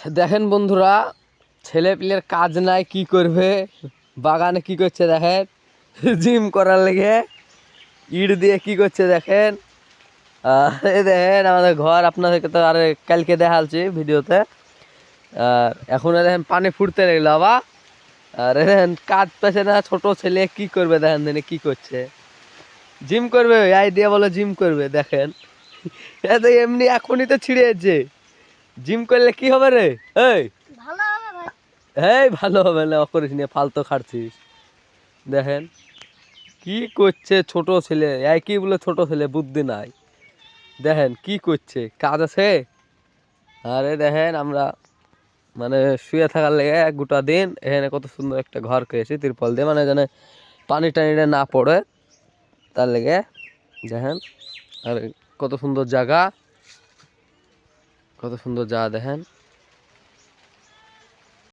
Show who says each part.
Speaker 1: দেখেন বন্ধুরা, ছেলে পিলের কাজ নাই, কি করবে? বাগানে কি করছে দেখেন, জিম করার লেগে ইট দিয়ে কি করছে দেখেন। এই দেখেন আমাদের ঘর, আপনাদেরকে তো আর কালকে দেখাচ্ছি ভিডিওতে। আর এখন দেখেন পানি ফুটতে লাগলো আবার। আর দেখেন কাজ পেছে না, ছোট ছেলে কি করবে দেখেন, দিনে কি করছে, জিম করবে, আই দিয়ে বলে জিম করবে। দেখেন এত এমনি এখনই তো ছিঁড়ে যাচ্ছে, জিম করলে কি হবে রে? এই
Speaker 2: ভালো হবে ভাই।
Speaker 1: এই ভালো হবে না, করিস নিয়ে ফালতু খাটছিস। দেখেন কি করছে ছোট ছেলে, একই বলে ছোট ছেলে, বুদ্ধি নাই। দেখেন কি করছে, কাজ আছে। আরে দেখেন আমরা মানে শুয়ে থাকার লেগে এক গোটা দিন এখানে কত সুন্দর একটা ঘর করেছি তিরপল দিয়ে, মানে যেন পানি টানিটা না পড়ে তার লেগে। দেখেন আর কত সুন্দর জায়গা, কত সুন্দর জায়গা দেখেন।